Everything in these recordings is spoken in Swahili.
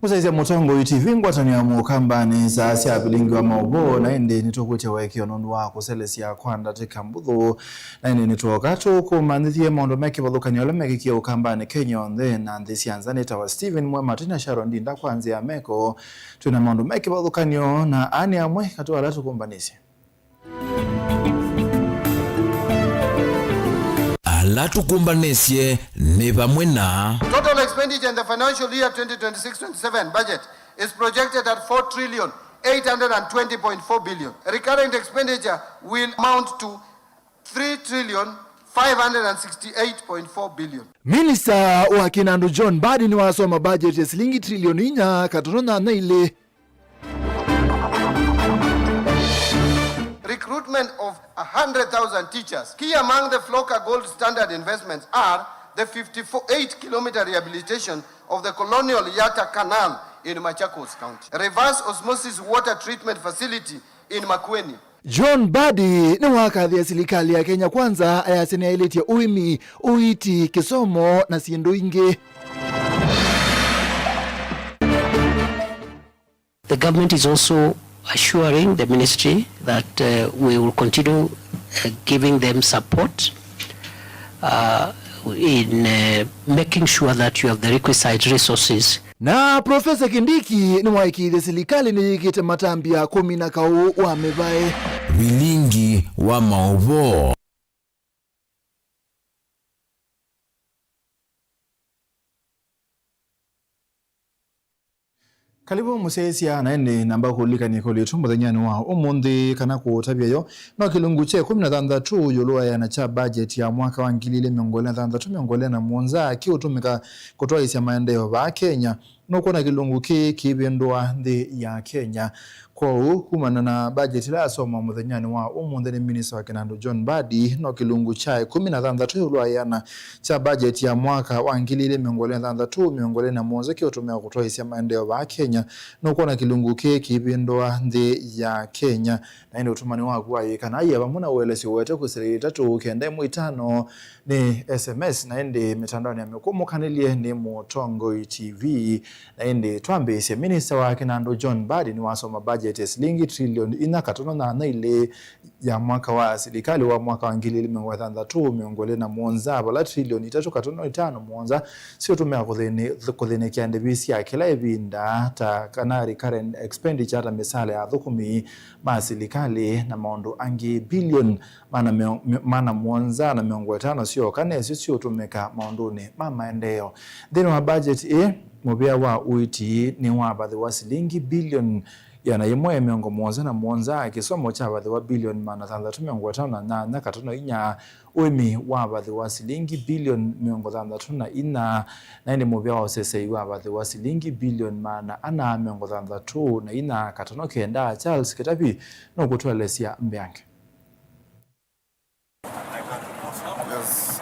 Musaize mutongo TV ngwatania mukambani za sia bilingi wa maubo na indi nitokuche waikio nundu wa kuselesia kwanda tikambuthu na indi nitokato kumandithie mondo meki wathukani ole mekikia ukambani Kenya ondhe na ndisi anzanita wa Steven Mwema tina Sharon Dinda kwanzi ya meko tuna mondo meki wathukanio na ani amwe katuwa latu kumbanisi. Latukumbanesie ni pamwe na total expenditure in the financial year 2026-27 budget is projected at 4,820.4 billion. Recurrent expenditure will amount to 3,568.4 billion. Minister wa Kinandu John Mbadi ni wasoma budget ya shilingi trilioni 4 katonona na ile recruitment of 100,000 teachers. Key among the Floka Gold Standard investments are the 58-kilometer rehabilitation of the Colonial Yatta Canal in Machakos County, reverse osmosis water treatment facility in Makueni. John Mbadi ni wakathi ya serikali ya Kenya kwanza ayasenia ileti ya uimi, uiti, kisomo na siendo inge. The government is also assuring the ministry that we will continue giving them support in making sure that you have the requisite resources. Na Profesa Kindiki ni waikile serikali ni kite matambia 10 na kau wa mevae bilingi wa maubo. Kalibu musesia na ende namba kulika ni kuli tumbo dhanyani wa umundi kana kutabia yo na kilungu che 16 yuluwa ya na cha budget ya mwaka wa ngilile miongole na 32 miongole na muonza kiutumika kutoa isi ya maendeleo wa Kenya nuko na kilungu kibendwa ndi ya Kenya kwa kumana na budget la soma mudhanyani wa umundi ni minister wa Kinandu John Mbadi na kilungu cha 16 yuluwa ya na cha budget ya mwaka wa ngilile miongole na 32 miongole na muonza kiutumika kutoa isi ya maendeleo wa Kenya nuko na kilungu kibendwa ndi ya Kenya na ende utumani wa kuwa kana iya bamuna uwelesi uwete kusiri 3 ni SMS na ende mitandao ni amekumu kanilie ni Mutongo TV na ende tuambe isi minister wa Kinandu John Mbadi ni wasoma budget ya shilingi trilioni 4 katono na ile ya mwaka wa serikali wa mwaka wa ngilili miongole miongole na muonza bala trilioni 3 katono 5 muonza sio tumea kuthene kiande bisi ya kila ibinda ta kanari current expenditure ta misale ya thukumi ma serikali na maondo angi billion mana muonza na miongole 5 sio kane sio tumeka maondoni mama endeo then wa budget mobea wa uiti ni wa baadhi wa shilingi billion yana yemwe miongo muonza na muonza kisomo cha baadhi wa billion mana 350 na katono inya uimi wa baadhi wa shilingi billion miongo 34 na ine mobea wa sese wa baadhi wa shilingi billion mana ana miongo 34 na ina katono kenda Charles Kitapi no kutwelesia Mbiange.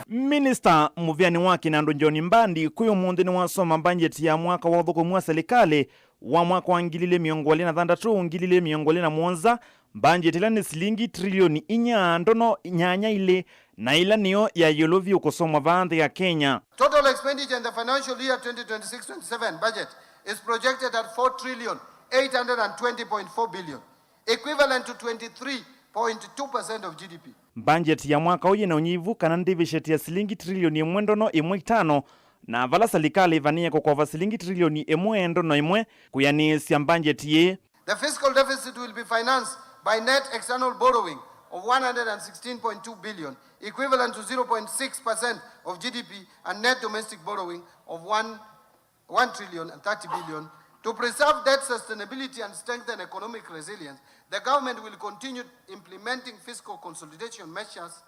Minister muvyani wa Kinandu John Mbadi kuyo mundi ni wasoma budget ya mwaka wa thukumwa serikali wa mwaka wa ngilile miongole na 32 ngilile miongole na muonza budget ila ni shilingi trilioni 4 ndono nyanya ile na ila niyo ya yolovio kusoma vande ya Kenya. Total expenditure in the financial year 2026-27 budget is projected at 4,820.4 billion, equivalent to 23.2% of GDP. Budget ya mwaka uye na unyivu kana ndivisheti ya shilingi trilioni 1.5 na vala serikali ivania kwa shilingi trilioni 1.1 kuyanisia budget ye. The fiscal deficit will be financed by net external borrowing of 116.2 billion, equivalent to 0.6% of GDP, and net domestic borrowing of 1,030 billion. To preserve debt sustainability and strengthen economic resilience, the government will continue implementing fiscal consolidation measures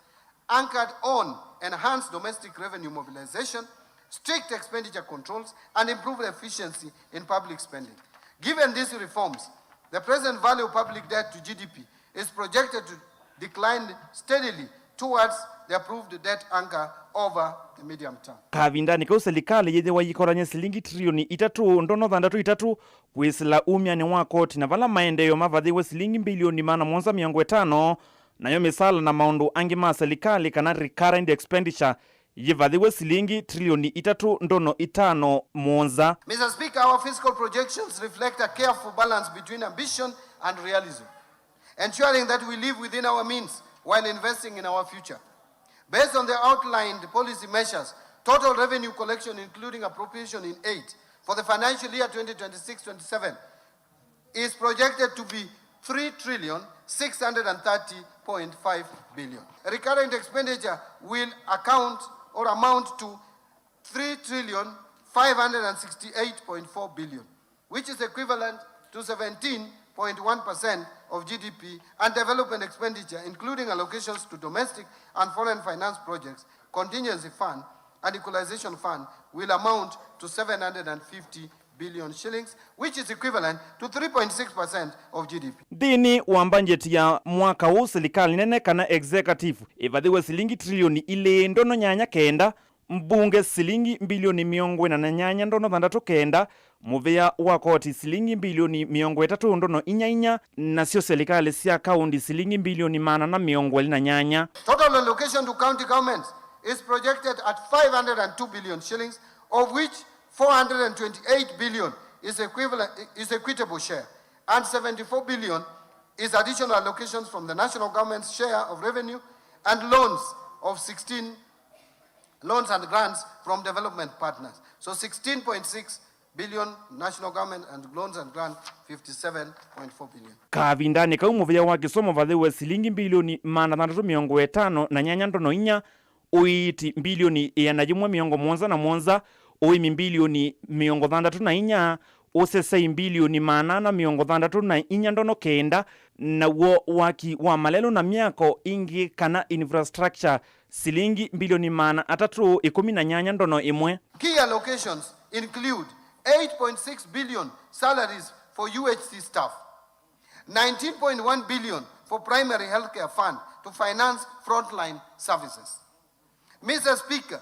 anchored on enhanced domestic revenue mobilization, strict expenditure controls, and improved efficiency in public spending. Given these reforms, the present value of public debt to GDP is projected to decline steadily towards the approved debt anchor over the medium term. Kavindani kwa serikali yede wayikoranya shilingi trilioni 3 ndono 3 kuisila umyani wa koti na vala maendeleo mavadhiwe shilingi bilioni 1.5 nayo misala na maundu angi ma serikali kana recurrent expenditure yivathiwe silingi trilioni 3.5 muonza. Mr. Speaker, our fiscal projections reflect a careful balance between ambition and realism, ensuring that we live within our means while investing in our future. Based on the outlined policy measures, total revenue collection, including appropriation in aid, for the financial year 2026-27 is projected to be 3,630.5 billion. Recurrent expenditure will amount to 3,568.4 billion, which is equivalent to 17.1% of GDP, and development expenditure, including allocations to domestic and foreign finance projects, contingency fund, and equalization fund will amount to 750 billion shillings, which is equivalent to 3.6% of GDP. Dini wa bajeti ya mwaka huu serikali nene kana executive ivathiwe silingi trilioni 2.89, mbunge silingi bilioni 48.69, muvea wa koti silingi bilioni 3.4 na sio serikali sia kaunti silingi bilioni 428. Total allocation to county governments is projected at 502 billion shillings, of which 428 billion is equitable share, and 74 billion is additional allocations from the national government's share of revenue, and loans and grants from development partners. So 16.6 billion national government, and loans and grants 57.4 billion. Kavindani kau muvea wa kisomo vathiwe silingi bilioni 458.4, uiti bilioni 171, uimi bilioni 64, usesei bilioni 864.9, na wo waki wa malelo na miako ingi kana infrastructure silingi bilioni 318.1. Key allocations include 8.6 billion salaries for UHC staff, 19.1 billion for primary healthcare fund to finance frontline services. Mr. Speaker,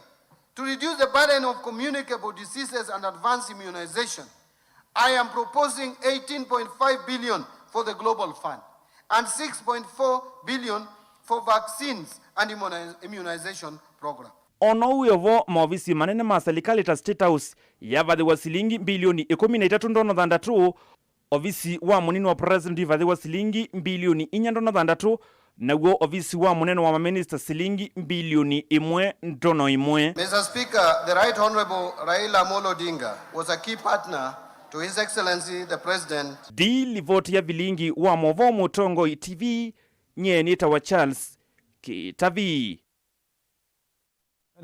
to reduce the burden of communicable diseases and advance immunization, I am proposing 18.5 billion for the Global Fund and 6.4 billion for vaccines and immunization program. Ono uyovo maofisi manene ma serikali ta State House yavathiwa silingi bilioni 13.3, ofisi wa munini wa president ivathiwa silingi bilioni 4.3, naguo ofisi wa munene wa minister silingi bilioni 1.1. Mr. Speaker, the Right Honorable Raila Amolo Odinga was a key partner to His Excellency the President. Di livoti ya vilingi wa Movo Mutongo TV, nye nita wa Charles Kitavi.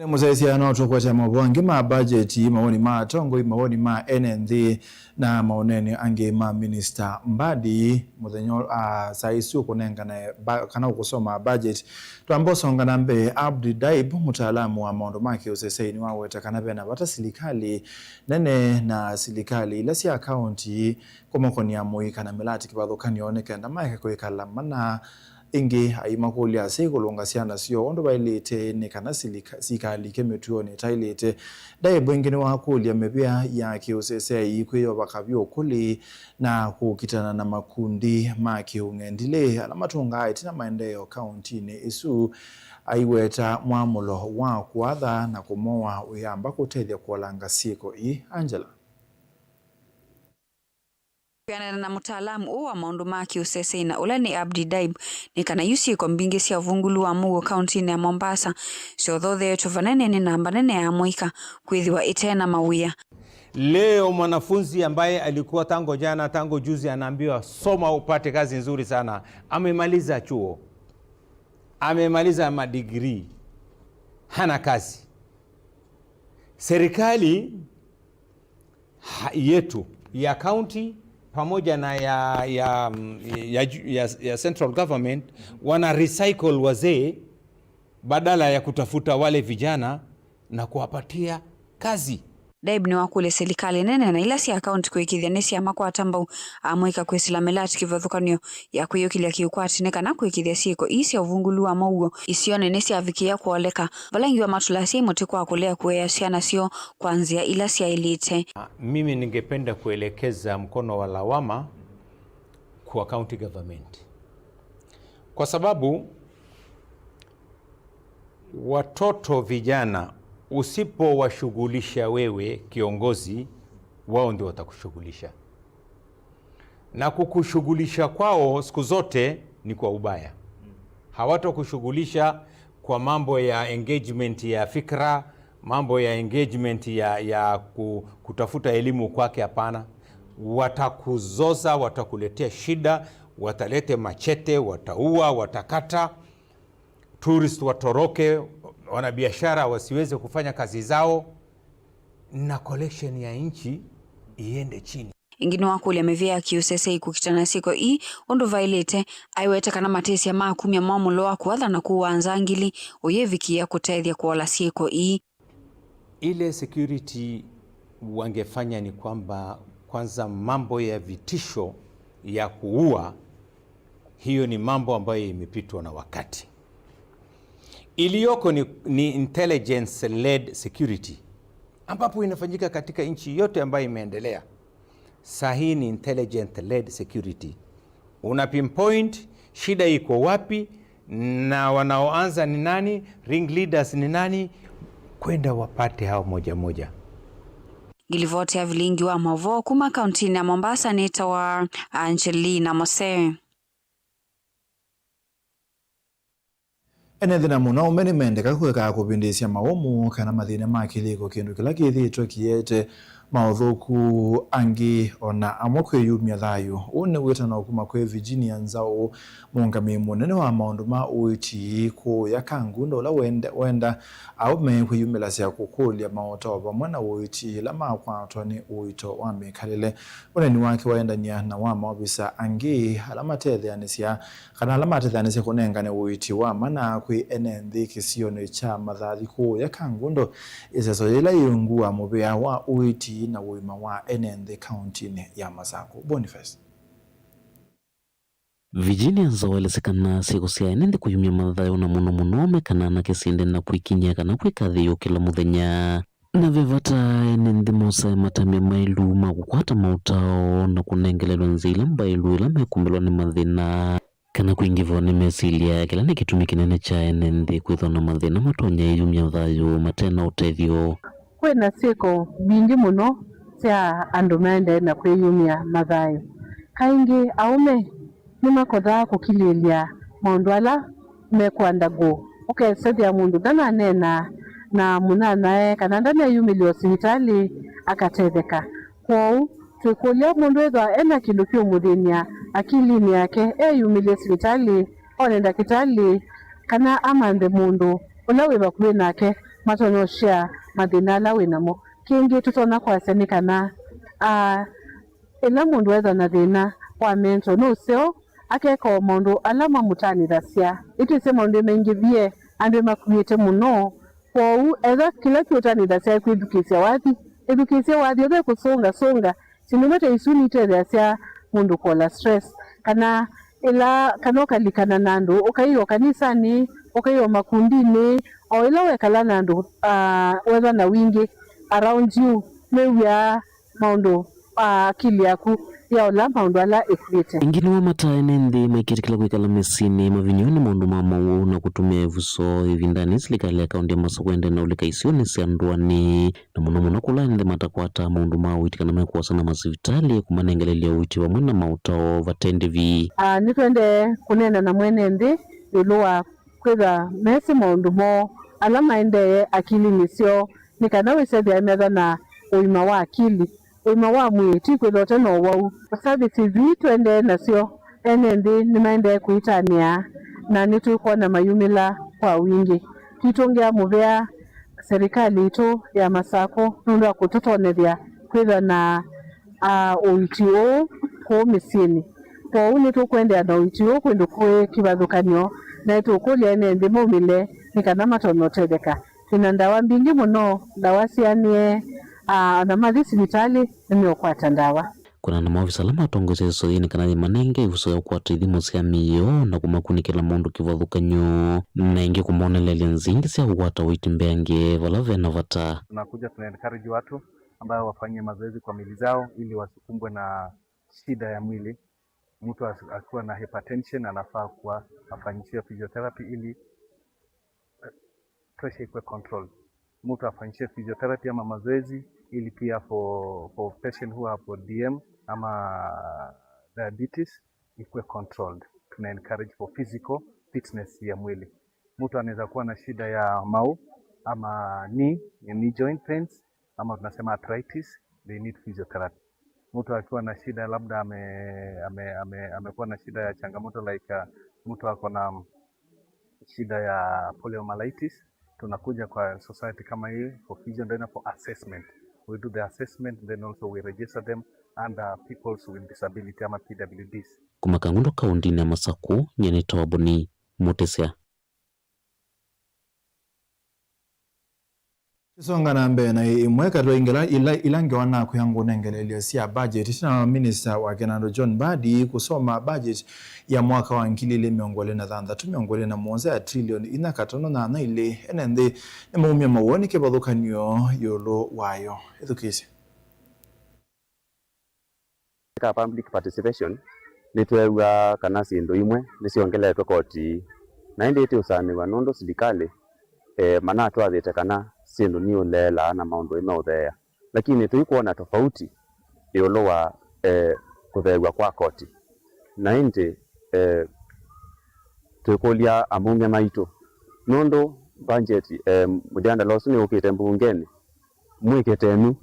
Musaisi anaotukwata mabwangi ma budgeti maoni ma tongo maoni ma NND na maoneni ange ma minister Mbadi muthenyo saisi ukunenga na kana ukusoma budget twambosonga nambe Abdi Daib mutaalamu wa maondo make useseini waweta kana bena bata silikali nene na silikali lasi akaunti komokoni ya muika na milati kibadho kanioneka na maike kuikala mana ingi aimakuli asikulunga siana sio ondo bailete ne kana sikali kemetuone tailete dai bwengine wa kuli amepia ya kiusese ikweyo bakabyo kuli na kukitana na makundi makiungendile alamatunga itina maendeleo county ne isu aiweta mwamulo wa kuadha na kumoa uyamba kutethya kuolanga siko Angela na mutaalamu wa maundu ma kiusese na ula ni Abdi Daib ni kana yusi kwa mbingi sia vungulu wa Mugo county ya Mombasa sio thothe tuvanene ni namba nene ya Moika kwithiwa itena mawia. Leo mwanafunzi ambaye alikuwa tango juzi anaambiwa soma upate kazi nzuri sana, amemaliza chuo, amemaliza madigrii, hana kazi. Serikali yetu ya county pamoja na ya central government wana recycle wazee badala ya kutafuta wale vijana na kuwapatia kazi. Daib ni wakule serikali nene na ilasi account kuikithia nesi ya makwa atambau amoika kwesila melati kivathukanio ya kuyokilia kiukwati neka na kuikithia siko isi ya uvungulu wa maugo isione nesi ya vikia kuoleka valangi wa matulasi imote kwa kulea kuea siana sio kwanzia ilasi ya elite. Mimi ningependa kuelekeza mkono wa lawama kwa county government kwa sababu watoto vijana usipowashughulisha wewe kiongozi, wao ndio watakushughulisha, na kukushughulisha kwao siku zote ni kwa ubaya. Hawatakushughulisha kwa mambo ya engagement ya fikra, mambo ya engagement ya kutafuta elimu kwake, hapana. Watakuzoza, watakuletea shida, watalete machete, wataua, watakata, tourist watoroke, wanabiashara wasiweze kufanya kazi zao, na collection ya nchi iende chini. Ingine wako ule mevia kiusese ikukitana siko undu vailete aiwete kana matesi ya makumya mamulo wa kuadha na kuwanza ngili uyevikia kutethia kuola siko Ile security wangefanya ni kwamba kwanza mambo ya vitisho ya kuua, hiyo ni mambo ambayo imepitwa na wakati. Iliyoko ni intelligence led security ambapo inafanyika katika nchi yote ambayo imeendelea. Sahi ni intelligent led security. Una pinpoint shida iko wapi na wanaoanza ni nani, ring leaders ni nani, kwenda wapate hao moja moja. Gilivote ya vilingi wa Mavo kuma kaunti na Mombasa neta wa Angelina Mose. Ene thina muno umeni mendeka kweka kupindisya maomu kana mathina ma kiliko kindu kila kithitwe kiete mauthuku angi ona amwe kwiyumia thayu. Une witana kuma kwe Virginia Nzau mungami munene wa maundu ma uiti kuya Kangundo ula wenda aume kwiyumila sya kukulia maoto pamwe na uiti la makwatwa ni uito wa mikalile. Uneni wake waendania na wa maobisa angi alamatetheanisya kana alamatetheanisya kunengane uiti wa mana kwi ene nthi kisione cha mathathi kuya Kangundo iseso ila yungua mubea wa uiti na wima wa enende county ya Masako. Boniface Virginia Nzawelesekana siku cia enende kuyumia mathayo na muno mekana na kisinde na kwikinya kana kwikathiyo kila muthenya na vevata enende mose matamia mailu magukwata mautao na kunengelelwa nzila mbailu ila mekumbelwa ni mathina kana kuingivwa ni mesilia kila ni kitumi kinene cha enende kwithwa na mathina matonya iyumia thayo matena utethio. Kwena siko bingi muno cia andu mende na kwiyumia mathayo. Kaingi aume nimakothaa kukililia maundu ala mekwandago ukesethia mundu ndana nena na munanae kana ndana yumilio sivitali akatetheka. Kwou twikulia mundu ethwa ena kindu kiumuthinia akilini yake yumilie sivitali one ndakitali kana amande mundu ula wi bakuvi nake matonoshia mathina ala winamo. Kingi tutona kwaseni kana ila mundu ethwa na thina wa mento nuseo akeka maundu ala mamutanithasya itwise maundu mengivie andu makuite muno. Kwou etha kila kiutanithasya kwithukisya wathi ithukisya wathi othe kusunga sinumete isuni itethasya mundu kola stress kana ila kana ukalikana na andu ukaiyo kanisani ukaiyo makundini o ila wekala na andu wetha na wingi around you mewia maundu akili yaku yaola maundu ala ikuite. Ingine wa mata enende maikiri kila kwikala mesini mavinyoni maundu mamau na kutumia evuso ivindani silikali ya kaundi ya Masako ende na ulika isioni sianduani na muno kula ende matakwata maundu mau itikana mekuwasa na masivitali kumanengeleli uiti wa mwena mautao vatende vi. Nitwende kunenda na mwene ndi iluwa kwitha mesi maundu mo alama ende akili nisio nikana wisethia metha na uima wa akili uima wa mwiti kwitha teno wau services vitu ende nasio ene ndi nimaende kuitania na nitukuona mayumila kwa wingi. Kitongea muvea serikali itu ya Masako nundu wa kututonethia kwitha na uitio ku misini. Kwou nitukwendea na uitio kwindu kwi kivathukanio na itukulia ene ndi mumile nikana matonotetheka. Kina ndawa mbingi muno ndawa sianie na mathi sivitali nimiokwata ndawa. Kuna na maofisa lama atongoze sothini kana manenge ivuso ya kwata ithimo cia miyo na kumakunikila mundu kivathukanyo na ingi kumonelele nzingi cia kukwata witi mbeange vala vena vata. Tunakuja tuna-encourage watu ambao wafanye mazoezi kwa mili zao ili wasikumbwe na shida ya mwili. Mtu akiwa na hypertension anafaa kuwa afanyishwe physiotherapy ili pressure ikuwe control. mtu afanyishe physiotherapy ama mazoezi, ili pia for patient who have DM ama diabetes ikuwe controlled. Tuna encourage for physical fitness ya mwili. Mtu anaweza kuwa na shida ya mau ama knee joint pains ama tunasema arthritis, they need physiotherapy. Mtu akiwa na shida labda amekuwa na shida ya changamoto like mtu ako na shida ya poliomyelitis, tunakuja kwa society kama hii for physio for assessment. We do the assessment, then also we register them under people with disability ama PWDs. Kumakangundo kaundini ya Masaku nyene tawabuni Mutesia. Songa na mbe na imweka to ingela ilange wana kuyangu nengelelio siya budget. Tina minister wa Kenando John Mbadi kusoma budget ya mwaka wa nkilile miongole na thantatu miongole na mwonza ya trilioni ina katono na ile enende maumia mawoni kebaduka nyo yolo wayo. Edu kisi. Public participation nitwewa kanasi ndo imwe nisiongele koti na indi iti usani wa nondo silikali mana twathite kana sindu ni ulela na maundu ime uthea, lakini tuikuona tofauti yolo wa kuthegwa kwa koti na indi tuikulia amumya maitu nondo budget mujanda losu ni ukite mbungeni mwikitenu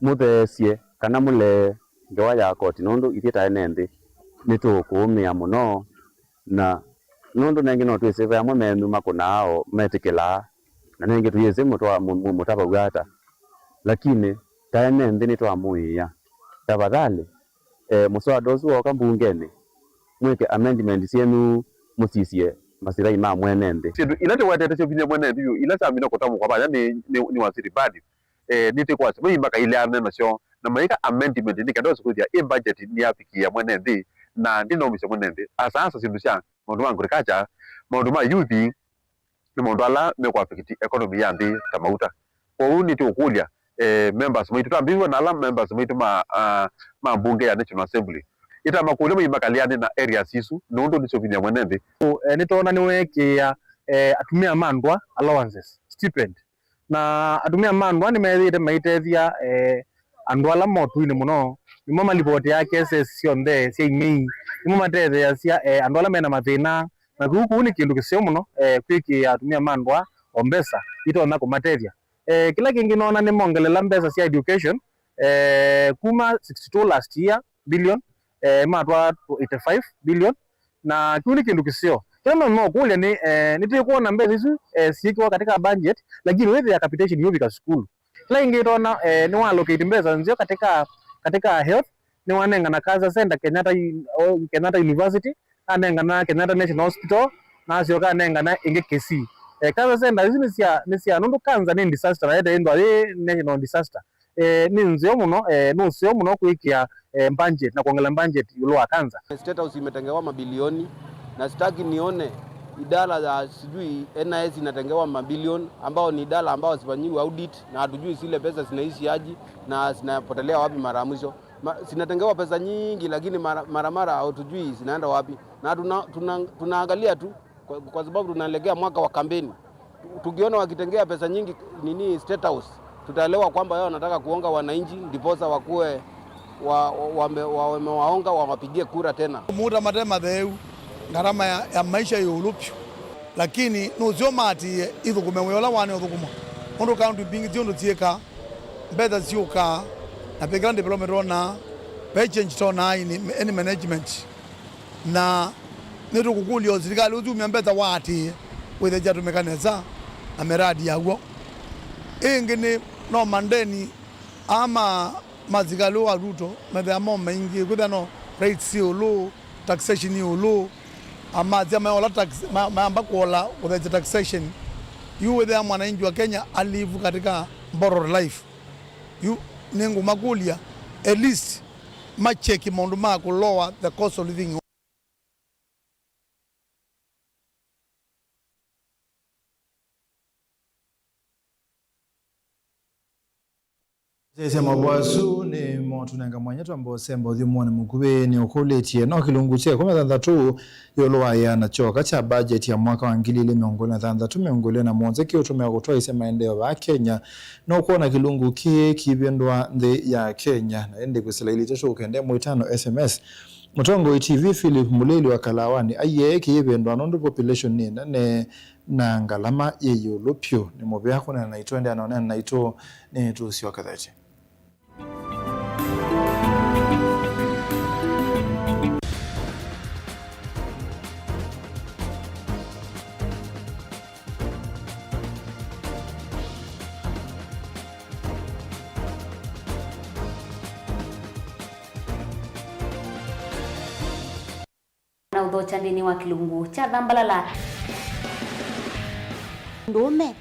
muthesie kana mule ngewa ya koti nondo ithieta enende nitukuumia muno na nondo nengi no twisive amwe menu makunao metikila na nengi tuyeze mutaba ugata, lakini taenende nitwamuia tafadhali muswada ucio woka mbungeni mwike amendment cienu musicie masirai ma mwenende sindu ila twatete cio binya mwenende yu ila samina kutamu kwa banya ni wasiri badi nite kwa sababu imbaka ile ane nacio na maika amendment ni kando sikuja budget ni afikia mwenende na ndino misha mwenende asasa sindu cia maundu ma agriculture maundu ma youth ni maundu ala me kwa affect economy ya ndi tamauta kwa uni tukulia members maitu tambiwa na ala members maitu ma bunge ya National Assembly ita makule mu imakaliane na area sisu nondo ni sovinya mwenende nitona ni wekia atumia mandwa allowances stipend na atumia mandwa ni methite maitethia andu ala motu-ini muno nimo malipoti ya cases cionthe cia imei nimo matethia cia andu ala mena mathina na guku ni kindu kisio muno kwiki atumia mandwa o mbesa itona kumatethia kila kingi nona ni mongelela mbesa cia education kuma 62 last year billion matwa 85 billion na kiuni kindu kisio kama no kulia ni tuikuona mbesa hizo sikiwa katika budget, lakini wewe ya capitation yobi ka school kila ingi tona ni wa allocate mbesa nzio katika health ni wanenga na Kaza Center Kenyatta University anenga na Kenyatta National Hospital na sio ka nenga na inge kesi Kaza Center hizi ni sia nondo kanza ni disaster ya endo national disaster ni nzio muno no sio muno kuikia budget na kuongela budget yulo akanza. State House imetengewa mabilioni na sitaki nione idara za sijui NIS inatengewa mabilioni ambao ni idara ambao zifanyiwa audit na hatujui zile pesa zinaishi aje na zinapotelea wapi mara mwisho. Zinatengewa pesa nyingi lakini mara hatujui zinaenda wapi. Na tunaangalia tu kwa sababu tunaelekea mwaka wa kampeni. Tukiona wakitengea pesa nyingi nini State House, tutaelewa kwamba wao wanataka kuonga wananchi ndiposa wakuwe wamewaonga wawapigie kura tena. Muda matema dheu gharama ya maisha yulupyo, lakini nuzio mati ithukume weola wane uthukuma undu county bingi tiondo tieka mbetha ciuka na background development rona pay change tona any management na nitu kukulio serikali utumia mbetha wati wethe jatu mekaneza na miradi yaguo ingi ni no mandeni ama mazigalu wa Ruto methe amo maingi kwitha no rates yulu taxation yulu ama zama wala tax maamba kuola with the taxation you with the mwananchi wa Kenya alivu katika borrowed life you ningu makulia at least macheki maundu ma ku lower the cost of living. Sese mabwasu ni motunenga mwanyetu ambao semba udhimone mkube ni ukuletie no kilunguche kume thandatu yoluwa ya na choka cha budget ya mwaka wa ngilile miongole na thandatu miongole na mwonze kio tumea kutoa ise maendeleo wa Kenya no kuona kilungu kie kibendwa nde ya Kenya na ende kusila ilitesho ukende mwitano SMS Mutongo ITV Philip Muleli wa Kalawani aye kibendwa nondo population nina ne na ngalama yeyo lopyo ni mobe yako na naito ende anaona naito ni tusi wakadhaji. Na udhocha ndini wa kilungu cha Dhambalala ndume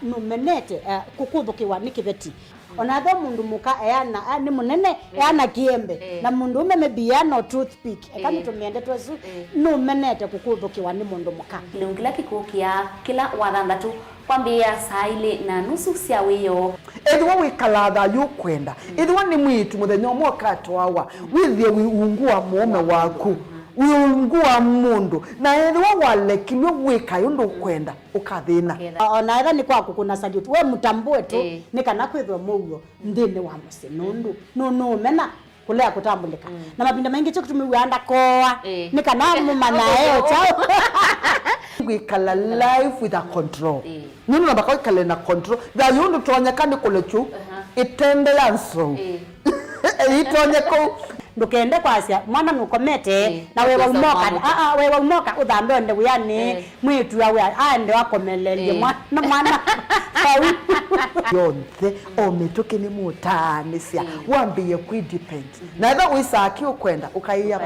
numenete kukuthukiwa ni kibeti onatho mundu muka eana ni munene eana kiembe na mundu ume mebia no toothpick kama tumiende twesu numenete kukuthukiwa ni mundu muka kilungila kikukia kila wathandatu kwambia saa ile na nusu cia wiyo edwa wikalatha yukwenda edwa ni mwitu muthenya umwe katwawa withie wiungua mume waku wiungua mundu na edwa walekilwe wika yundu kwenda ukathina ona ega ni kwaku kuna salute we mutambue tu ni kana kwithwa mugo ndini wa musinundu no mena kulea kutambulika na mabinda mengi cyo kutumiwanda koa ni kana mumana eo chao wikala life with a control nini nabaka wikala na control da yundu tonyekani kulechu itende yanso itonyeko ndukende kwasia mwana nukomete na wewe umoka wewe umoka uthambe nde yani mwitu yawe ande wakomelelie mwana yonthe ometoke ni mutanisia wambie kudepend na ndo wisaki ukwenda ukaiya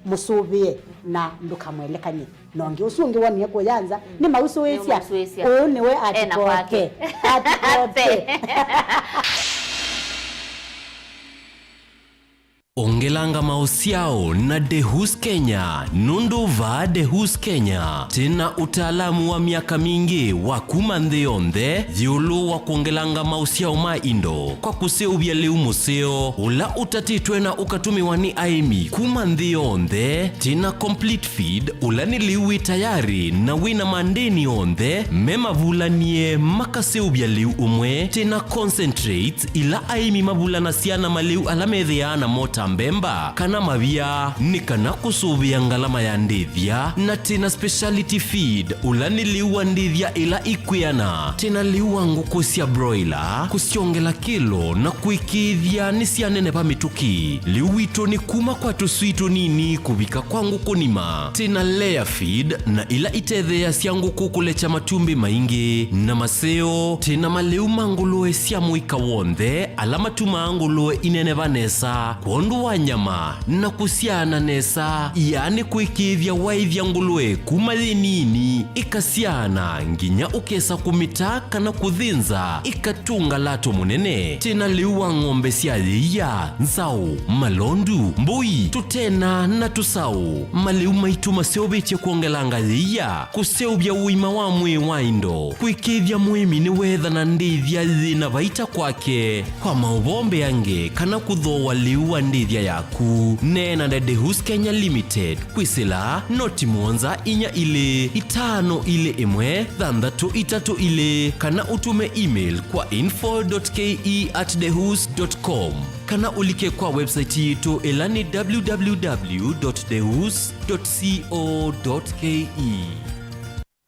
musubie na ndukamwelekanye nonge usunge wani ko yanza ni mausuwesia one we atikoke Ongelanga mausiao na Dehus Kenya, Nunduva Dehus Kenya. Tena utaalamu wa miaka mingi wa kumandheonde, dhiulu wa kuongelanga mausiao maindo. Kwa kuseubia leu museo, ula utatitwe na ukatumiwa ni aimi. Kumandheonde, tena complete feed, ula niliwi tayari na wina mandeni onde, mema vulanie makaseubia leu umwe, tena concentrate ila aimi mavula na siana maleu alamedheana mota mbemba kana mavia ni kana kusuvia ngalama ya ndithia na tena speciality feed ulani liwa ndithia ila ikwiana tena liwa nguku cia broiler kusiongela kilo na kuikithia ni cia nene pa mituki liwito ni kuma kwa tusuito nini kubika kwa nguku nima tena layer feed na ila itethea cia nguku kulecha matumbi maingi na maseo tena maleu manguluwe cia muika wonthe alama tumanguluwe inene vanesa kondu wa nyama na kusiana nesa yani kuikithia waithia ngulwe kumathinini ikasiana nginya ukesa kumitaka na kuthinza ikatunga lato munene tena liwa ng'ombe cia thia nzau malondu mbui tutena na tusau maliu maitu maseobetie kuongelanga thia kuseubia uima wa mwi waindo kuikithia muimi ni wetha na ndithia thina vaita kwake kwa mauvombe yange kana kuthoa liwa ndithia yaku nena na Dehus Kenya Limited kwisila noti monza inya ile itano ile imwe thandatu itatu ile kana utume email kwa info.ke@dehus.com kana ulike kwa website yetu elani www.dehus.co.ke.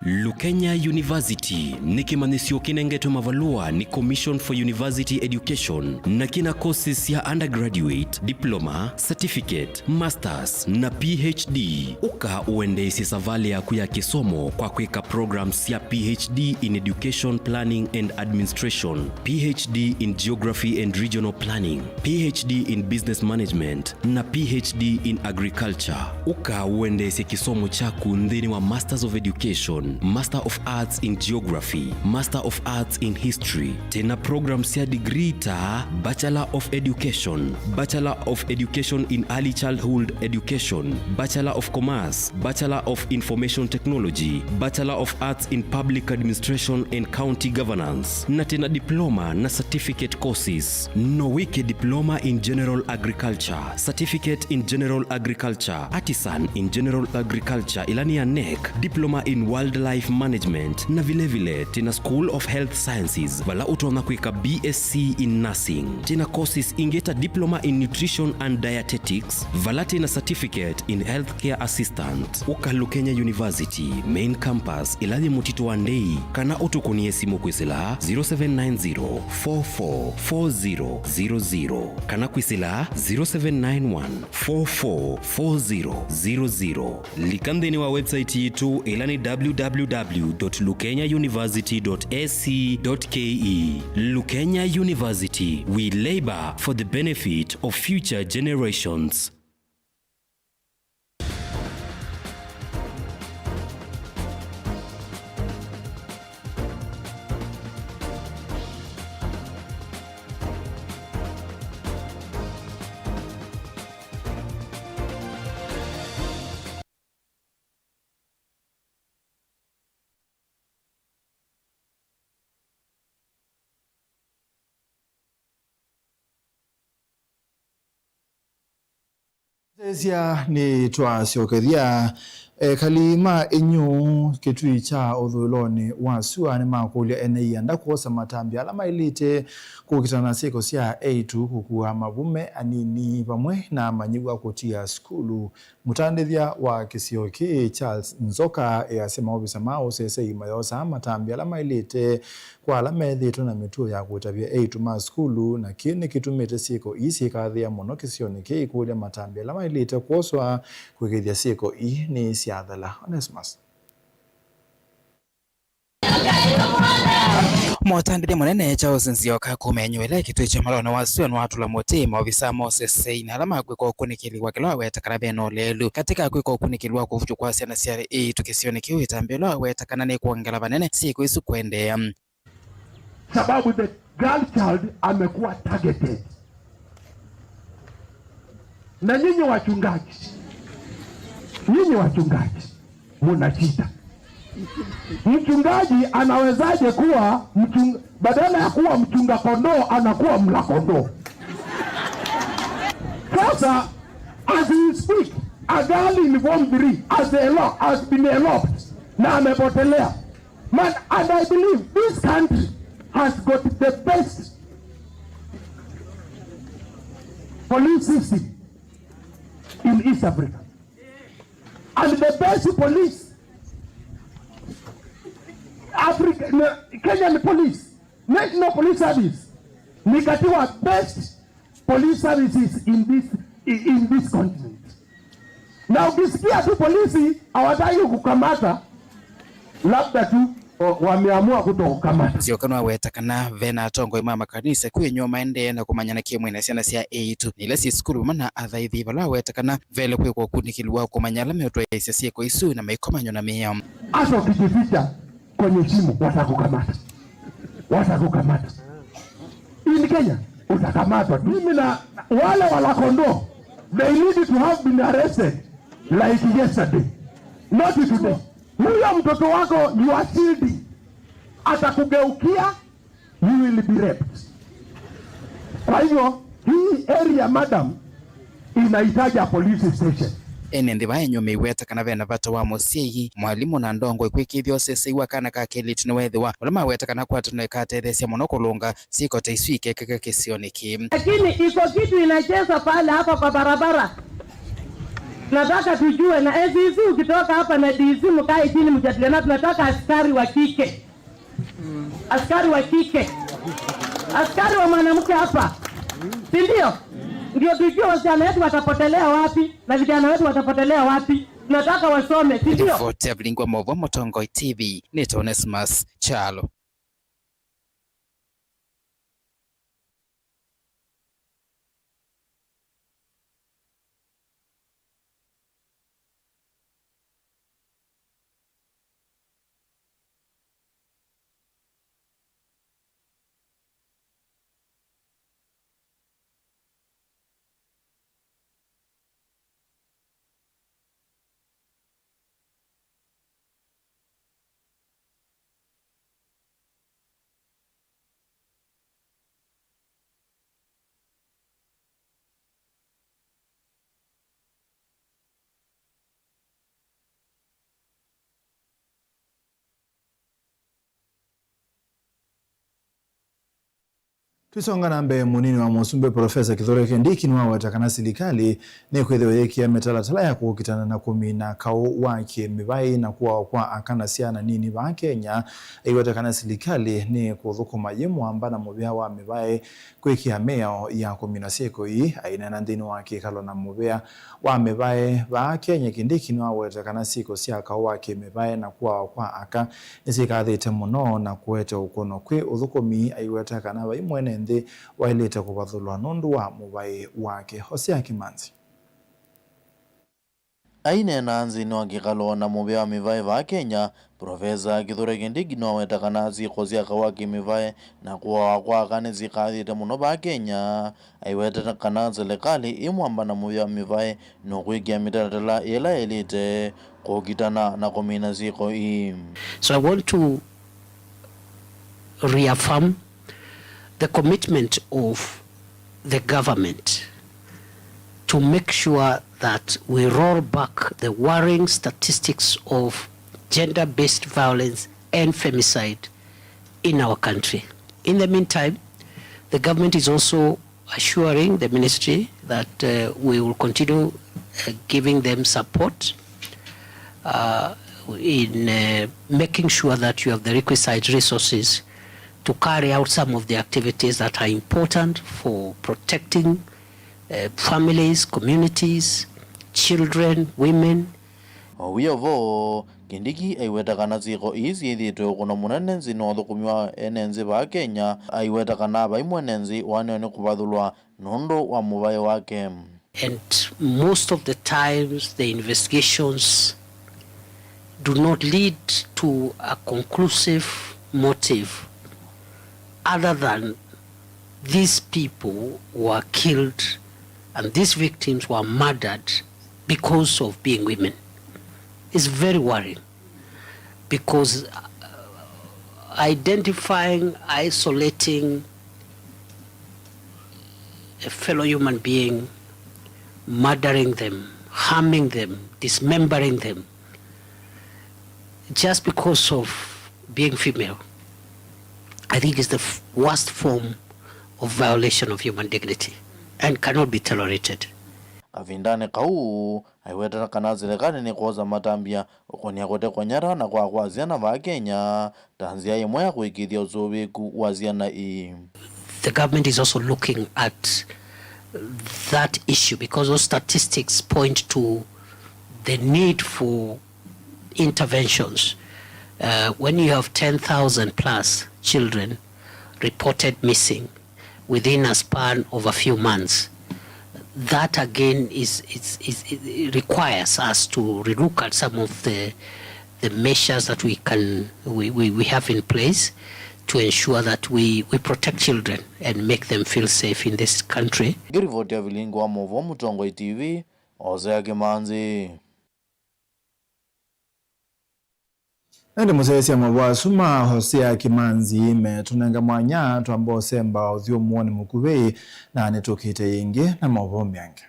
Lukenya University ni kimanisio kinengeto mavalua ni Commission for University Education na kina courses ya undergraduate, diploma, certificate, masters na PhD. Uka uendesi savali ya kuya kisomo kwa kweka programs ya PhD in Education Planning and Administration, PhD in Geography and Regional Planning, PhD in Business Management na PhD in Agriculture. Uka uendesi kisomo chaku ndini wa Masters of Education Education, Master of Arts in Geography, Master of Arts in History. Tena programs ya degree ta Bachelor of Education, Bachelor of Education in Early Childhood Education, Bachelor of Commerce, Bachelor of Information Technology, Bachelor of Arts in Public Administration and County Governance. Na tena diploma na certificate courses. Nowike Diploma in General Agriculture, Certificate in General Agriculture, Artisan in General Agriculture ilani ya NEC, Diploma in Wildlife Management na vile tena School of Health Sciences wala utaona kuika BSc in Nursing. Tena courses ingeta Diploma in Nutrition and Dietetics, vala tena Certificate in Healthcare Assistant. Uka Lukenya University Main Campus ilani Mutito Wandei kana utukunie simu kwisila 0790 444000 kana kwisila 0791 444000. Likandeni wa website yetu ilani www.lukenyauniversity.ac.ke. Lukenya University, we labor for the benefit of future generations. Zia ni twacokethia kalima enyu kitui cha uthuloni wa sua ni makulia eneia ndakuosa matambia alama ilite kukitana siko cia A2 kukua mavume anini pamwe na manyiwa kutia skulu. Mutandithia wa Kisioki Charles Nzoka yasema obisa mao sese imayosa matambia alama ilite kwa alama ethito na mituo ya kutabia A2 ma skulu na kini kitumite siko isi kathia muno Kisioni ki kulia matambia alama ilite kuoswa kukithia siko ni siadhala. Onesmus Motandire munene Charles Nzioka kumenywele kitwe cha malona wasio na watu la motima obisa Moses Sein alama kwiko kunikiliwa kilwa wetakana beno lelu katika kwiko kunikiliwa kufuchu kwa siana CRA tukisione kiwe tambelwa wetakana ne kuongela banene siku isu kwende sababu the girl child amekuwa targeted. Na nyinyi wachungaji mnachita. Mchungaji anawezaje kuwa badala ya kuwa mchunga kondoo anakuwa mla kondoo? Sasa as we speak, a girl in Form 3 has been eloped na amepotelea. Man, and I believe this country has got the best police system in East Africa. And the best police Kenyan police, National Police Service, nikatiwa best police services in this continent. Na ukisikia tu polisi hawataki kukamata, labda tu wameamua kutokukamata. Sio kana wetakana vena tongo imama kanisa kuyenyo maende na kumanyana kimwe na siana cia A2 nile si skulu mana athaithi bala wetakana vele kwa kunikilwa kumanyala meto ya isia kwa isu na maikomanyo na meya. Hata ukijificha kwenye shimo watakukamata. In Kenya utakamatwa. Mimi na wale wala kondoo, they need to have been arrested like yesterday, not today. Huyo mtoto wako you are shielding, atakugeukia, you will be raped. Kwa hivyo hii area madam inahitaji police station. Ene ndiba enyo weta kana vena vata wa Mosei mwalimu na ndongo ikwikithio sese wakana ka keliti no wethiwa ulama weta kana kwatu no ikatethesia muno kulunga siko taiswike keke Kisioni ki. Lakini iko kitu inacheza pale hapa kwa barabara. Nataka tujue na ACC ukitoka hapa na DC mkae chini mjadiliana, tunataka askari wa kike. Askari wa kike. Askari wa mwanamke hapa. Si ndio? Ndio tujue wasichana wetu watapotelea wapi na vijana wetu watapotelea wapi. Tunataka wasome, si ndio? Vote Blingwa Movo Motongo TV ni Onesmus Chalo. Twisonga nambe munini wa musumbe Profesa Kithure Kindiki ni wawetakana serikali ni kwithiwe yekia metalatala ya kukitana na kumina kau wake mibai na kuwa kwa akana siana nini ba Kenya iwetakana serikali ni kuthukuma yimu ambana mubia wa mibai kwikia meo ya kumina siku hii aina na ndini wake kalo na mubia wa mibai ba Kenya. Kindiki ni wawetakana siku siya kau wake mibai na kuwa kwa aka nisikathite muno na kuwete ukono kwi uthukumi aiwetakana wa imwene ndi wailete kubathulwa nundu wa mubai wake. Hosea Kimanzi aine nanzi no gikalo na mubai wa mivai va Kenya. Profesa Kithure Kindiki no wetakana zikhosia kawaki mivai na kwa kane zikathite muno ba Kenya aiwetakana serikali imwamba na mubai wa mivai no kwikia mitalatala ila elite kukitana na kumina ziko hii. So I want to reaffirm the commitment of the government to make sure that we roll back the worrying statistics of gender-based violence and femicide in our country. In the meantime, the government is also assuring the ministry that we will continue giving them support in making sure that you have the requisite resources to carry out some of the activities that are important for protecting families, communities, children, women. Owiyovo Kindiki aiwetakana ziko izi ithitwe kuno munenenzi no thukumiwa enenzi ba Kenya aiwetakana ba imwenenzi wanene kubathulwa nundu wa mubai wake. And most of the times the investigations do not lead to a conclusive motive other than these people were killed and these victims were murdered because of being women. It's very worrying because identifying, isolating a fellow human being, murdering them, harming them, dismembering them, just because of being female, I think is the worst form of violation of human dignity and cannot be tolerated. Avindane kau aiwetakana serikali ni koza matambia ukonia kote konyara na kwa ziana va Kenya tanzia imwe ya kuikithia uzobeku wa ziana hii. The government is also looking at that issue because those statistics point to the need for interventions. When you have 10,000 plus children reported missing within a span of a few months, that again it requires us to relook at some of the measures that we have in place to ensure that we protect children and make them feel safe in this country. Girivoti ya vilingo wa Movo Mutongo TV, Hosea Kimanzi. Nende musesi ya mawasuma Hosea Kimanzi metunenga mwanya tuambo semba udhio muone mukubei na netokite yingi na mawombi yange.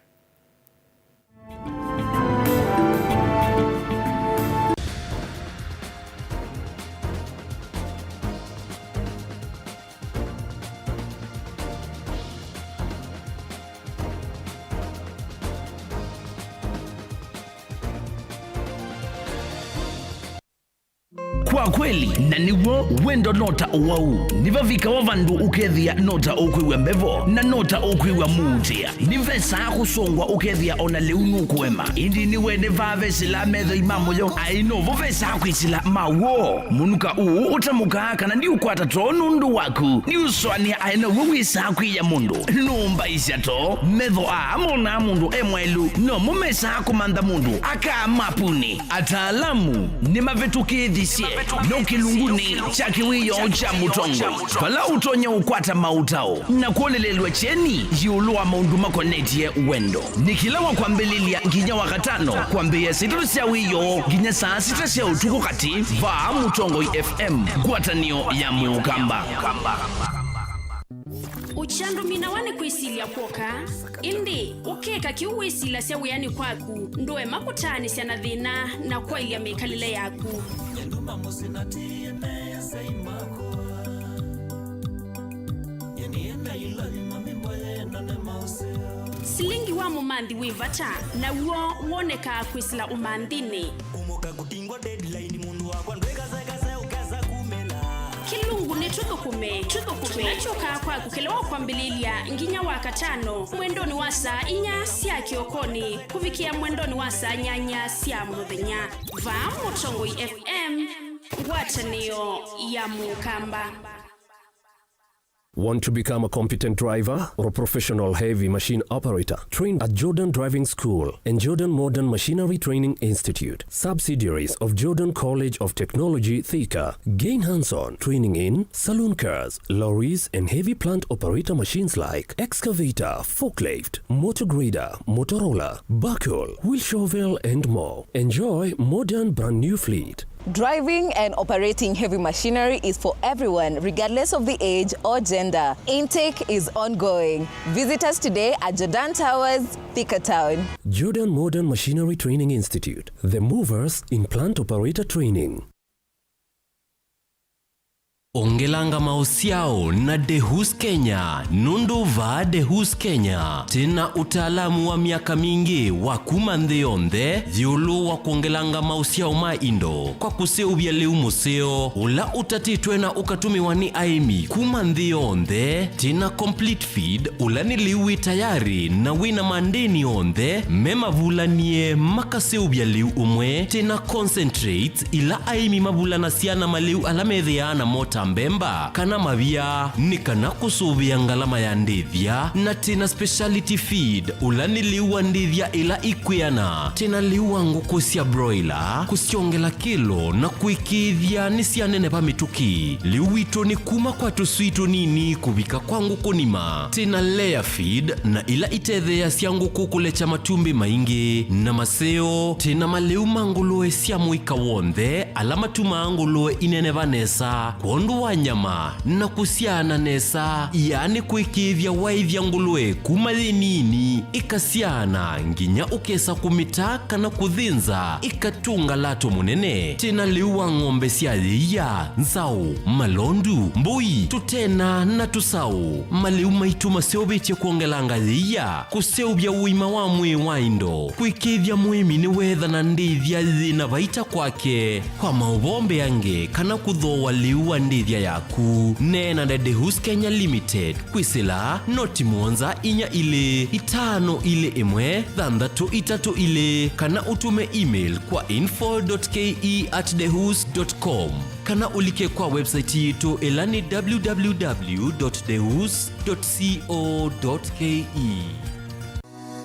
Kwa kweli na niwo wendo nota uwau nivavika wavandu ukethia nota ukwiwa mbevo na nota ukwiwa muutia nivesa kusongwa ukethia ona leunu kwema indi niwe nevave sila metho imamu yo ainovo vesa kwisila mawo munuka uu utamuka kana ndi ukwata to nundu waku ni uswania aina wisa kwiya mundu numba isyato metho amona mundu emwelu no mumesa kumanda mundu aka mapuni ataalamu ni mavetukithisia no kilunguni cha kiwiyo cha mutongo pala utonya ukwata mautao na kuolelelwa cheni yiulua maundu makonetie wendo nikilawa kwa mbelilia nginya wakatano kwa mbea situsia wiyo nginya saa sitasia utuku kati va Mutongo FM guatanio ya Mukamba. Uchandu minawane kuisilia kuoka indi ukeka kiuwisila sia wiyani kwaku ndoe makutani sia na dhina na kwa ilia mekalile yaku silingi wa mumandi wivata na uo uoneka kwisila umandini kilungu ni tuthukume tunachoka kwa kukelewa kwa mbililia nginya wa katano mwendoni wa saa inya sia kiokoni kuvikia mwendoni wa saa nyanya sia muthenya va Mutongoi FM ngwatanio ya Mukamba. Want to become a competent driver or a professional heavy machine operator? Trained at Jordan Driving School and Jordan Modern Machinery Training Institute, subsidiaries of Jordan College of Technology, Thika. Gain hands-on training in saloon cars, lorries, and heavy plant operator machines like excavator, forklift, motor grader, Motorola, backhoe, wheel shovel, and more. Enjoy modern brand new fleet. Driving and operating heavy machinery is for everyone, regardless of the age or gender. Intake is ongoing. Visit us today at Jordan Towers, Thika Town. Jordan Modern Machinery Training Institute, the movers in plant operator training. Ongelanga mausiao na Dehus Kenya, Nundu va Dehus Kenya. Tena utaalamu wa miaka mingi wa kumandheonde, dhiulu wa kuongelanga mausiao maindo. Kwa kuseubia leu museo, ula utatitwe na ukatumiwa ni aimi kumandheonde. Tena complete feed, ula ni liwi tayari na wina mandeni onde. Mema vulanie makaseubia leu umwe. Tena concentrate ila aimi mavulana siana maleu alamedhiana mota mbemba kana mavia ni kana kusubia ngalama ya ndithia na tena speciality feed ulani liwa ndithia ila ikwiana tena liwa nguku sia broiler kusiongela kilo na kuikithia ni sia nene pa mituki liwito ni kuma kwa tuswito nini kubika kwa nguku nima tena layer feed na ila itethea sia nguku kulecha matumbi maingi na maseo tena maleu mangulue sia muika wonde alama tumangulue inene vanesa kondu wa nyama na kusiana nesa yani kuikithia waithia ngulue kumathinini ikasiana nginya ukesa kumitaka na kuthinza ikatunga lato munene tena liwa ng'ombe cia thia nzau malondu mbui tutena na tusau maliu maitu maseobetie kuongelanga thia kuseubia uima wa mwi waindo kuikithia muimi ni wetha na ndithia thina vaita kwake kwa maubombe yange kana kuthoa liu ndithia yaku nena na Dehus Kenya Limited kwisila noti mwonza inya ile itano ile imwe thandatu itatu ile kana utume email kwa info.ke@dehus.com kana ulike kwa website yetu elani www.dehus.co.ke.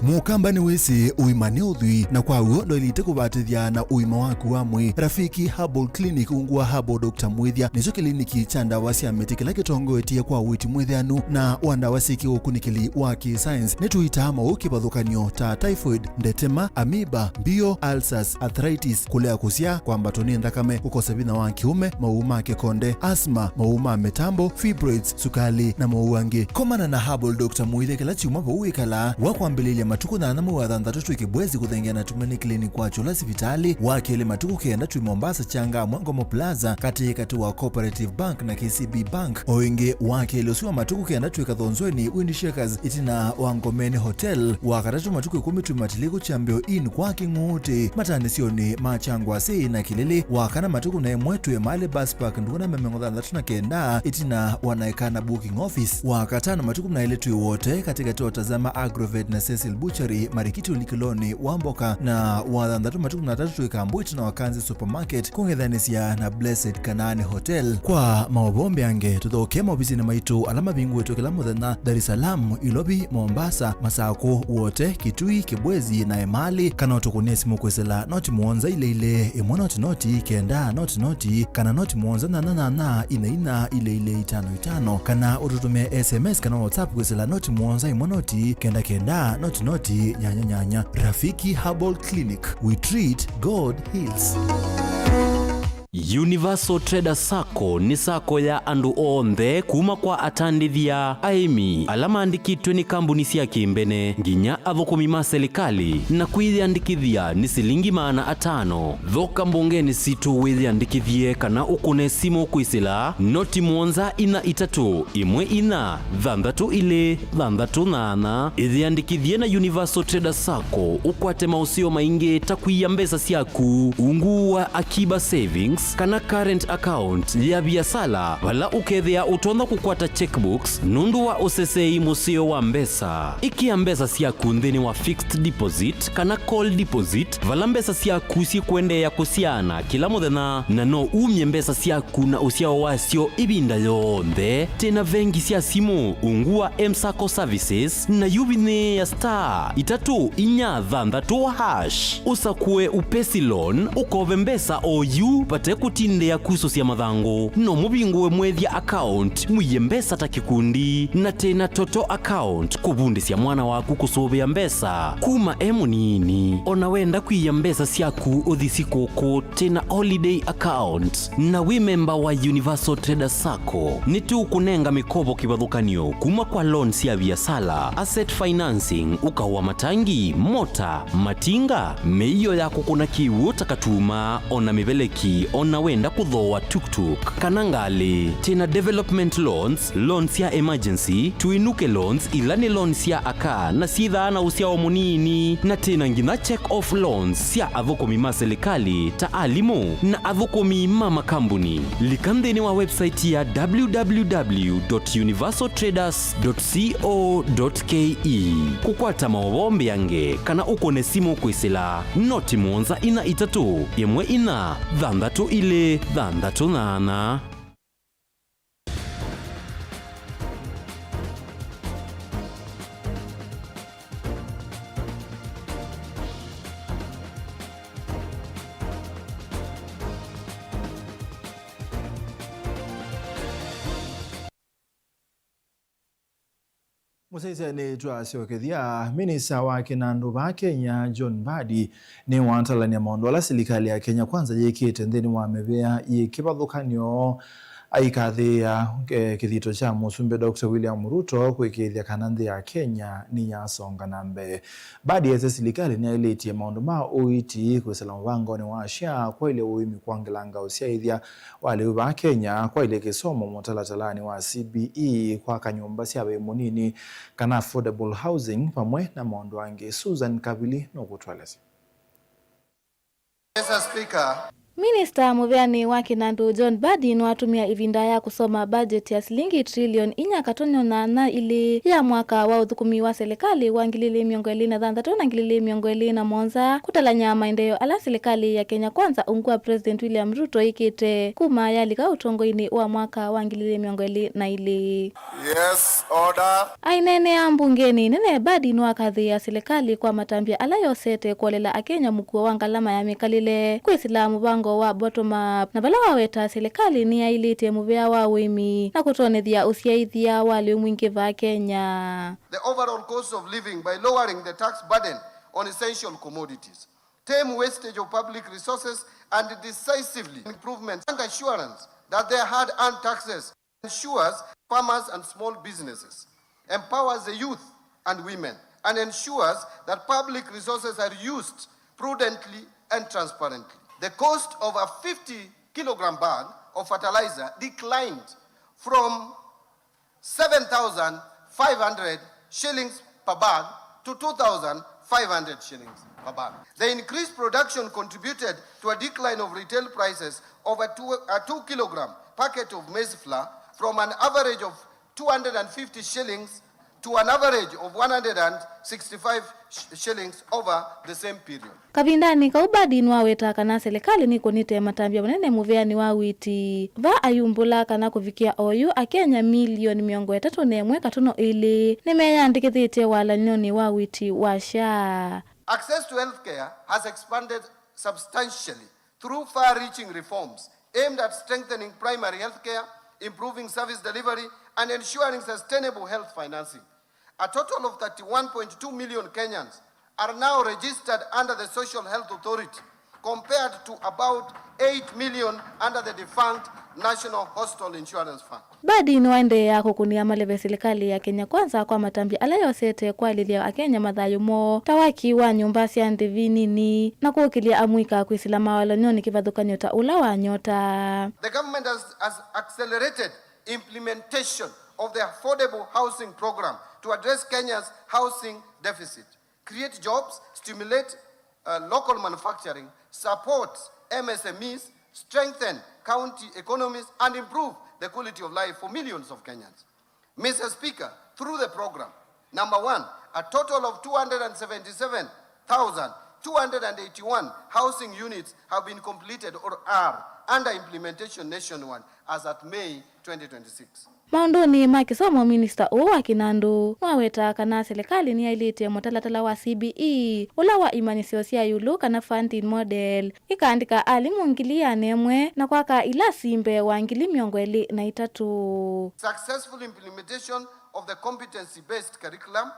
Mukamba ni wisi uimani udhui na kwa uo ndo ilite kubatithia na uima waku wa mwi Rafiki Herbal Clinic ungua Herbal Dr. Mwithia nicho kliniki cha ndawa cia miti kila kitongo etie kwa witi mwithianu na wandawa siki ukunikili wa ki-science netuita mauki bathukanio ta typhoid, ndetema, amoeba, bio, ulcers, arthritis, kulea kusia kwa mbatoni ndakame, ukosebina wa kiume, mauma kekonde, asma, mauma metambo, fibroids, sukali na mauangi. Komana na Herbal Dr. Mwithia kila chuma bauikala wakwambililia matuku na anamu wa thanthatu ikibwezi kuthengia na tumeni klini kwa chula sivitali wakele matuku kienda tui Mombasa changa Mwangomo Plaza kati wa Cooperative Bank na KCB Bank oinge wakele usiwa matuku kienda tui kathonzweni Windy Shakers itina Wangomeni Hotel wakatatu matuku 10 tui Matiliku Chambio Inn kwa King'uti matanisioni machangwa si na kilili wakana matuku na mwetu ya Mali Bus Park ndukuna memengo thanthatu na kenda itina wanaekana booking office wakatana matuku na ile tui wote katika watazama Agrovet na Cecil Butchery Marikiti Ulikiloni Wamboka na wathandatu matuku na tatu ikambwiti na Wakanzi Supermarket kungedhanisia na Blessed Kanani Hotel kwa mawabombe yange tuthokema obisi na maitu alama bingu wetu kila muthenya Dar es Salaam Ilobi Mombasa Masako wote Kitui Kibwezi na Emali kana utukunia simu kwesela noti muonza ile imwana noti kenda noti kana noti muonza na ina ile 55 kana ututumia SMS kana WhatsApp kwesela noti muonza imwana kenda noti nyanya. Rafiki Herbal Clinic, we treat, God heals. Universal Trader Sacco ni sako ya andu onthe kuma kwa atandithia aimi alama andikitwe ni kambuni cia kimbene nginya athukumi ma serikali na kwithiandikithia ni silingi $500. Thoka mbungeni situ withiandikithie kana ukune simu kwisila noti 743 ithiandikithie na Universal Trader Sacco ukwate mausio maingi ta kuiya mbesa ciaku ungu wa akiba savings kana current account ya biasala wala ukethia utonda kukwata checkbooks nundu wa usesei musio wa mbesa ikia mbesa ciaku nthini wa fixed deposit kana call deposit vala mbesa ciaku ci kuendea kusiana kila muthenya na no umye mbesa ciaku na usiao wacio ibinda yonthe tena vengi cia simu ungu wa M-Sacco services na yubine ya *346# usakue upesi loan ukove mbesa oyu pate kutindea kuso cia mathangu no mubingwe mwethia account muiye mbesa ta kikundi na tena toto account kubundisia mwana waku kusubia mbesa kuma emunini ona wenda kuiya mbesa ciaku uthisi koko tena holiday account na we member wa Universal Trader Sacco ni tu kunenga mikobo kibathukanio kuma kwa loan cia biasala asset financing ukawa matangi mota matinga meiyo yako kuna kiwu takatuma ona mibeleki ona wenda kuthoa tuk-tuk kana ngali tena development loans ya emergency tuinuke loans ilani loans ya aka na sitha na usiao munini na tena ngina check off loans ya athukumi ma serikali ta alimu na athukumi ma makambuni likandeni wa website ya www.universaltraders.co.ke kukwata mawombe yange kana ukone simu kwisila noti 743 Musaisa ni twasiokethia minista wa kinandu ba Kenya John Mbadi ni wantalania maondo la serikali ya Kenya kwanza yikite nthini wa mebea yikibathukanio aikathia kithito cha musumbe Dr. William Ruto kwikithia kana nthi ya Kenya ni yasonga nambe. Mbadi ya serikali ni ailitie maondo ma uiti kwisela mubango ni washa kwa ile uimi kwangilanga usiaithia wale ba Kenya kwa ile kisomo mutalatalani wa CBE kwa kanyumba cia be munini kana affordable housing pamwe na maondo ange. Susan Kabili no kutwaleza. Mr. Speaker, Minista muveani wa kinandu John Mbadi watumia ivinda ya kusoma budget ya silingi trillion 4.8 ili ya mwaka wa uthukumi wa serikali wa 2026 na 2027 kutalanya maendeleo ala serikali ya Kenya kwanza ungua President William Ruto ikite kuma yalika utongoini wa mwaka wa 2022. Yes, order. Ainene ya mbungeni nene Mbadi wakathi ya serikali kwa matambia ala yosete kuolela akenya mkuu wa ngalama ya mikalile kwisilamu bango wa bottom up na bala waweta serikali ni ailite muvea wa wimi na kutonethia usiaithia wale mwingi va Kenya. The overall cost of living by lowering the tax burden on essential commodities, tame wastage of public resources and decisively improvement and assurance that their hard-earned taxes ensures farmers and small businesses, empowers the youth and women, and ensures that public resources are used prudently and transparently. The cost of a 50-kilogram bag of fertilizer declined from 7,500 shillings per bag to 2,500 shillings per bag. The increased production contributed to a decline of retail prices of a 2-kilogram packet of maize flour from an average of 250 shillings to an average of 165 shillings over the same period. Kavindani kaubadi nwaweta kana serikali niko nite matambia manene muveani wa witi va ayumbula kana kuvikia oyu akenya milioni 3.1 ili nimeyandikithite wala nyoni wa witi washa. Access to healthcare has expanded substantially through far-reaching reforms aimed at strengthening primary healthcare, improving service delivery, and ensuring sustainable health financing. A total of 31.2 million Kenyans are now registered under the Social Health Authority, compared to about 8 million under the defunct National Hospital Insurance Fund. Badi ni waende ya kukunia maleve serikali ya Kenya Kwanza kwa matambi alayosete kwa lilia Kenya madhayo mo tawaki wa nyumba cia ndivini ni na kukilia amwika kuisilama walonyoni kivadhuka nyota ula wa nyota. The government has accelerated implementation of the affordable housing program to address Kenya's housing deficit, create jobs, stimulate local manufacturing, support MSMEs, strengthen county economies, and improve the quality of life for millions of Kenyans. Mr. Speaker, through the program, number one, a total of 277,281 housing units have been completed or are under implementation nationwide as at May 2026. Maundoni makisomo minister wa Kinandu waweta kana serikali ni ailete motalatala wa CBE ula wa imanisio sia yulu kana funding model ikaandika alimu ngilia nemwe na kwaka ila simbe wa ngili miongweli na itatu. Successful implementation of the competency based curriculum.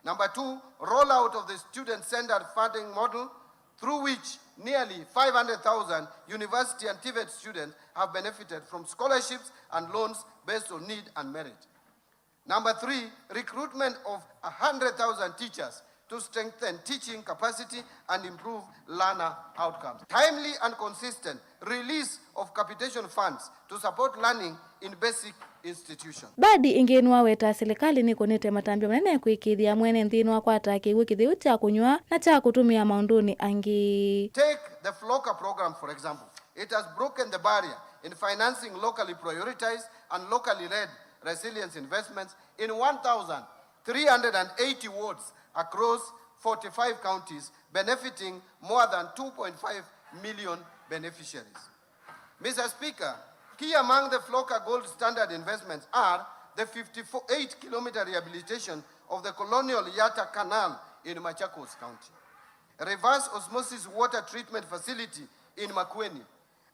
Number two, rollout of the student-centered funding model through which nearly 500,000 university and TVET students have benefited from scholarships and loans based on need and merit. Number three, recruitment of 100,000 teachers to strengthen teaching capacity and improve learner outcomes. Timely and consistent release of capitation funds to support learning in basic institutions. Badi ingenwa weta serikali ni konete matambio manene kuikithia mwene ndhinwa kwa ataki wikithiu cha kunywa na cha kutumia maunduni angi. Take the FLOCA program for example. It has broken the barrier in financing locally prioritized and locally led resilience investments in 1,380 wards across 45 counties, benefiting more than 2.5 million beneficiaries. Mr. Speaker, key among the FLOCA gold standard investments are the 58-kilometer rehabilitation of the Colonial Yatta Canal in Machakos County, a reverse osmosis water treatment facility in Makueni,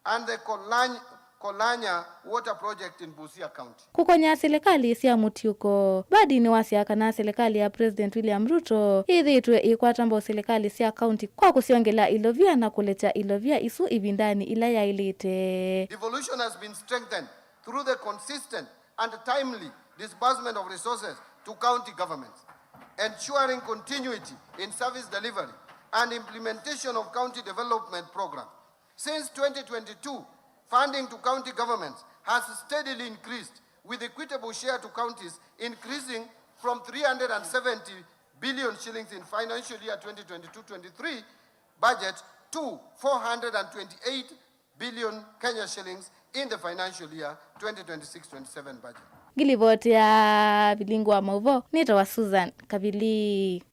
and the Kolanya water project in Busia County. Kukonya serikali sia mutiuko badi ni wasiaka na serikali ya President William Ruto itwe ikwatambo serikali sia county kwa kusiongela ilovia na kuleta ilovia isu ibindani ila ya ilite. Devolution has been strengthened through the consistent and timely disbursement of resources to county governments, ensuring continuity in service delivery and implementation of county development program. Since 2022, funding to county governments has steadily increased, with equitable share to counties increasing from 370 billion shillings in financial year 2022-23 budget to 428 billion Kenya shillings in the financial year 2026-27 budget. Gilivoti ya bilingwa mauvo nito wa Susan Kabili.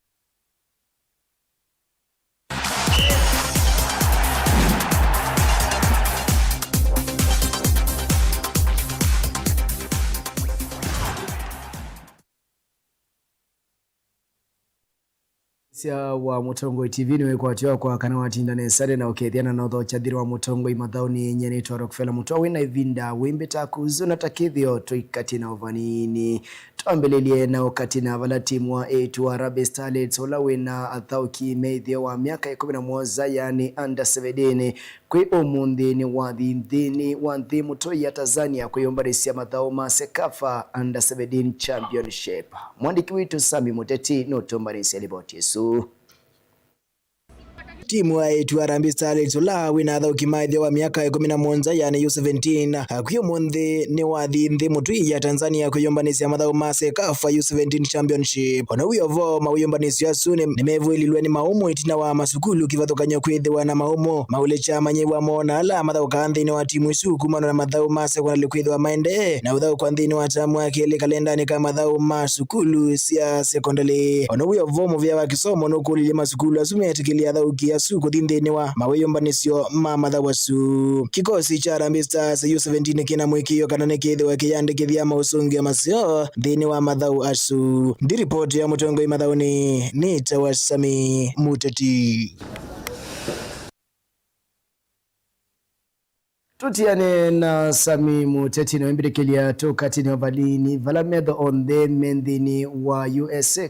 Sia wa Mutongo TV niwe kwa tiwa kwa kana watindane sare na ukethiana na utho chathiri wa Mutongo imathauni nyene to Rockefeller Mutongo wina ivinda wimbita kuzuna takithio tuikatina ovanini twambelelie na ukatina vala timu wa A2 Harambee Starlets ola wina athauki meithio wa miaka 11 yani under 17 kwi umuthi ni wathinthini wa nthi mutoi ya Tanzania kuyombarisia mathao ma Sekafa under 17 championship. Mwandiki witu Sami Muteti no tombarisia riboti yesu. Timu ya A2 Harambee Starlets ola wina athauki maithio wa miaka 11 yani U17 kwi umuthi ni wathinthi mutoi ya Tanzania kuyombarisia mathao ma Sekafa U17 championship. Ona uyovo mawiyombanisio asu ni mevwililwe ni maumo itina wa masukulu kivathukanyo kwithiwa na maumo maulecha manyewa mona ala mathau kanthini wa timu isu kumana na mathau ma sekondari kwithiwa maende na uthau kwa nthini wa tamu akili kalendani ka mathau ma sukulu sia sekondari. Ona uyovo muvia wa kisomo no kulilia masukulu asu metikilia athauki asu kuthini wa mawiyombanisio ma mathau asu. Kikosi cha Harambee Stars U17 kina mwikio kana nikithiwa kiyandikithia mausungi masio nthini wa mathau asu. Ndi ripoti ya Mutongo imathauni ni tawa Sami Muteti. Tutiane na Sami Muteti na wimbirekelia toka tini wavalini valametho on the mendhini wa USA